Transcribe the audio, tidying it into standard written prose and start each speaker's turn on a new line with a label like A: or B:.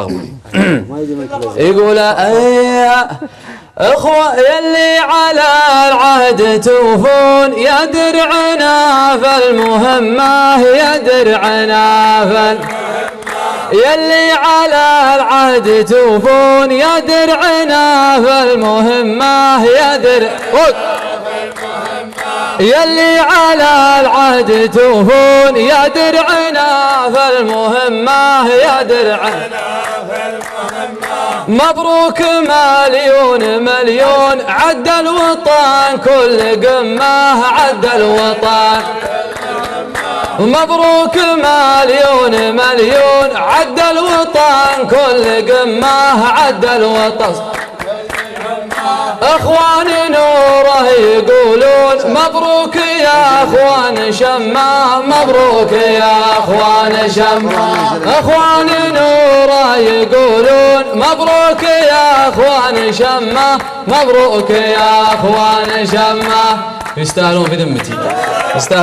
A: طول. يقول اخوة يلي على العهد توفون يا درعنا فالمهمة يا درعنا يلي على العهد توفون يا درعنا فالمهمة يا يلي على العهد توفون يا درعنا فالمهمة يا درعنا مبروك مليون مليون عد الوطن كل قمة عد الوطن مبروك مليون مليون عد الوطن كل قمة عد الوطن اخوان نوره يقولون مبروك يا اخوان شمه مبروك يا اخوان شمه اخوان نوره يقولون مبروك يا اخوان شمه مبروك يا اخوان شمه يستاهلون بذمتي يستاهلون.